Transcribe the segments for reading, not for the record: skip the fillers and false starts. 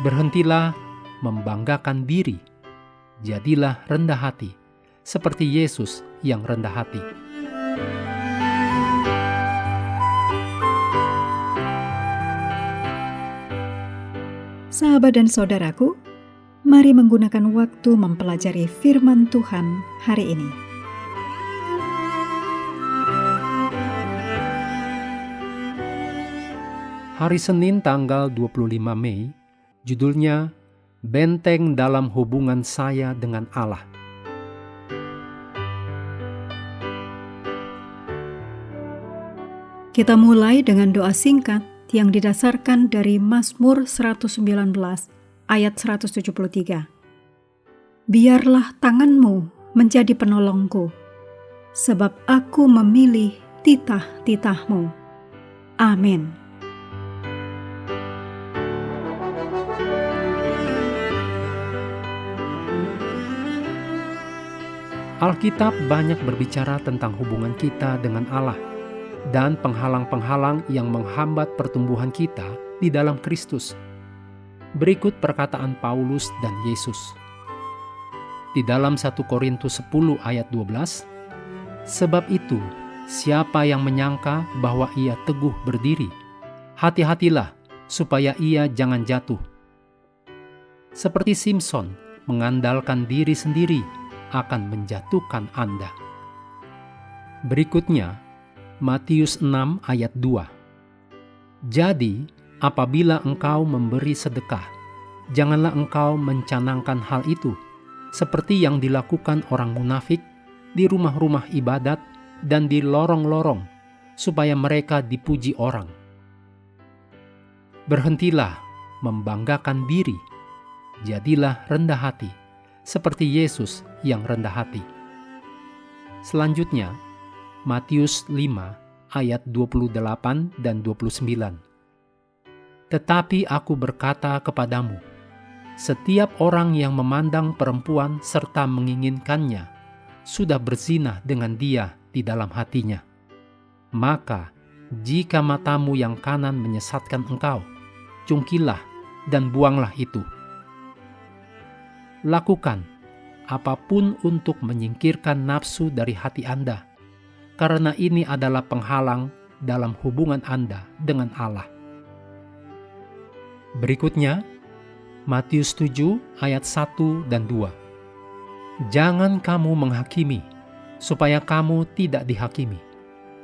Berhentilah membanggakan diri, jadilah rendah hati, seperti Yesus yang rendah hati. Sahabat dan saudaraku, mari menggunakan waktu mempelajari firman Tuhan hari ini. Hari Senin tanggal 25 Mei, judulnya Benteng dalam Hubungan Saya dengan Allah. Kita mulai dengan doa singkat yang didasarkan dari Mazmur 119 ayat 173. Biarlah tanganmu menjadi penolongku, sebab aku memilih titah-titahmu. Amin. Alkitab banyak berbicara tentang hubungan kita dengan Allah dan penghalang-penghalang yang menghambat pertumbuhan kita di dalam Kristus. Berikut perkataan Paulus dan Yesus. Di dalam 1 Korintus 10 ayat 12, sebab itu, siapa yang menyangka bahwa ia teguh berdiri, hati-hatilah supaya ia jangan jatuh. Seperti Simson mengandalkan diri sendiri akan menjatuhkan Anda. Berikutnya, Matius 6 ayat 2. Jadi, apabila engkau memberi sedekah, janganlah engkau mencanangkan hal itu, seperti yang dilakukan orang munafik di rumah-rumah ibadat dan di lorong-lorong, supaya mereka dipuji orang. Berhentilah membanggakan diri, jadilah rendah hati, seperti Yesus yang rendah hati. Selanjutnya, Matius 5 ayat 28 dan 29. Tetapi aku berkata kepadamu, setiap orang yang memandang perempuan serta menginginkannya, sudah berzina dengan dia di dalam hatinya. Maka, jika matamu yang kanan menyesatkan engkau, cungkilah dan buanglah itu. Lakukan apapun untuk menyingkirkan nafsu dari hati Anda, karena ini adalah penghalang dalam hubungan Anda dengan Allah. Berikutnya, Matius 7 ayat 1 dan 2. Jangan kamu menghakimi, supaya kamu tidak dihakimi,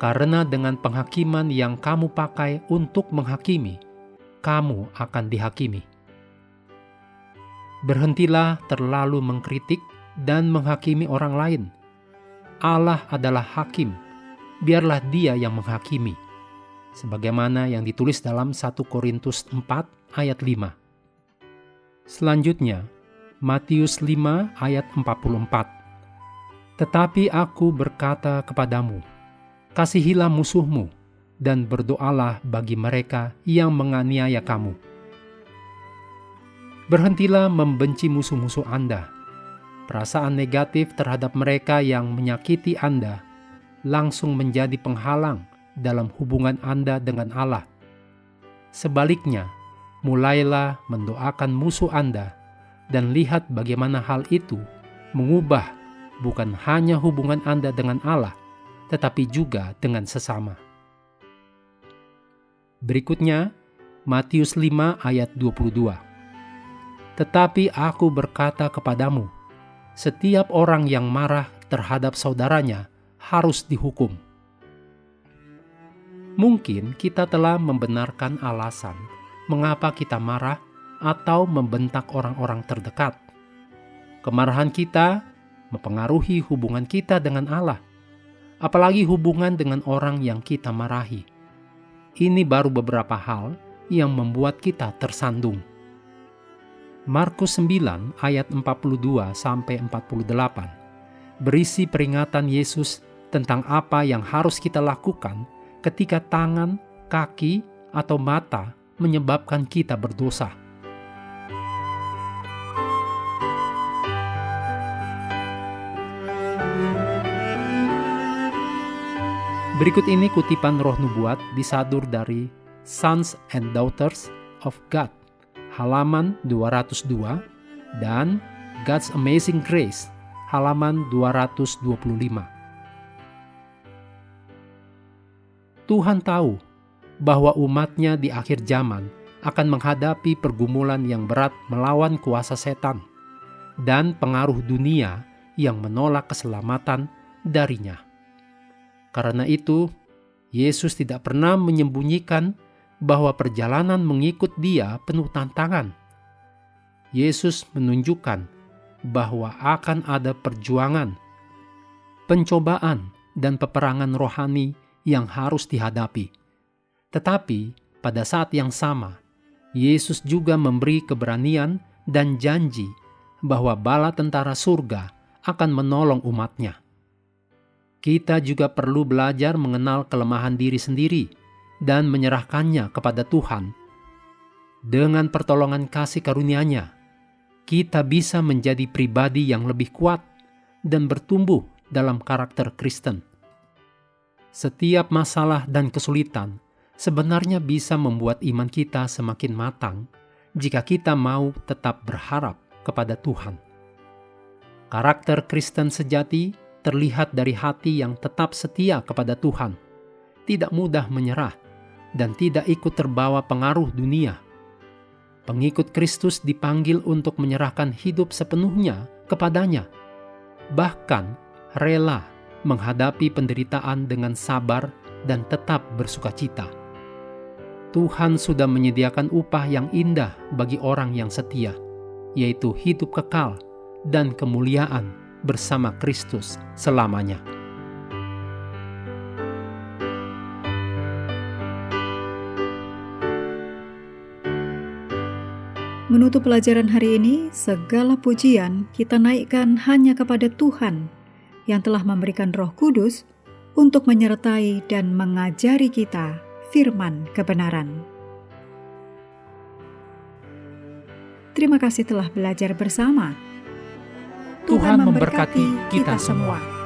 karena dengan penghakiman yang kamu pakai untuk menghakimi, kamu akan dihakimi. Berhentilah terlalu mengkritik dan menghakimi orang lain. Allah adalah hakim, biarlah Dia yang menghakimi. Sebagaimana yang ditulis dalam 1 Korintus 4 ayat 5. Selanjutnya, Matius 5 ayat 44. Tetapi aku berkata kepadamu, kasihilah musuhmu dan berdoalah bagi mereka yang menganiaya kamu. Berhentilah membenci musuh-musuh Anda. Perasaan negatif terhadap mereka yang menyakiti Anda langsung menjadi penghalang dalam hubungan Anda dengan Allah. Sebaliknya, mulailah mendoakan musuh Anda dan lihat bagaimana hal itu mengubah bukan hanya hubungan Anda dengan Allah, tetapi juga dengan sesama. Berikutnya, Matius 5 ayat 22. Tetapi aku berkata kepadamu, setiap orang yang marah terhadap saudaranya harus dihukum. Mungkin kita telah membenarkan alasan mengapa kita marah atau membentak orang-orang terdekat. Kemarahan kita mempengaruhi hubungan kita dengan Allah, apalagi hubungan dengan orang yang kita marahi. Ini baru beberapa hal yang membuat kita tersandung. Markus 9 ayat 42-48 berisi peringatan Yesus tentang apa yang harus kita lakukan ketika tangan, kaki, atau mata menyebabkan kita berdosa. Berikut ini kutipan roh nubuat disadur dari Sons and Daughters of God halaman 202, dan God's Amazing Grace, halaman 225. Tuhan tahu bahwa umatnya di akhir zaman akan menghadapi pergumulan yang berat melawan kuasa setan dan pengaruh dunia yang menolak keselamatan darinya. Karena itu, Yesus tidak pernah menyembunyikan bahwa perjalanan mengikut Dia penuh tantangan. Yesus menunjukkan bahwa akan ada perjuangan, pencobaan, dan peperangan rohani yang harus dihadapi. Tetapi pada saat yang sama, Yesus juga memberi keberanian dan janji bahwa bala tentara surga akan menolong umatnya. Kita juga perlu belajar mengenal kelemahan diri sendiri dan menyerahkannya kepada Tuhan. Dengan pertolongan kasih karunia-Nya, kita bisa menjadi pribadi yang lebih kuat dan bertumbuh dalam karakter Kristen. Setiap masalah dan kesulitan sebenarnya bisa membuat iman kita semakin matang jika kita mau tetap berharap kepada Tuhan. Karakter Kristen sejati terlihat dari hati yang tetap setia kepada Tuhan, tidak mudah menyerah, dan tidak ikut terbawa pengaruh dunia. Pengikut Kristus dipanggil untuk menyerahkan hidup sepenuhnya kepadanya, bahkan rela menghadapi penderitaan dengan sabar dan tetap bersukacita. Tuhan sudah menyediakan upah yang indah bagi orang yang setia, yaitu hidup kekal dan kemuliaan bersama Kristus selamanya. Menutup pelajaran hari ini, segala pujian kita naikkan hanya kepada Tuhan yang telah memberikan Roh Kudus untuk menyertai dan mengajari kita firman kebenaran. Terima kasih telah belajar bersama. Tuhan memberkati kita semua.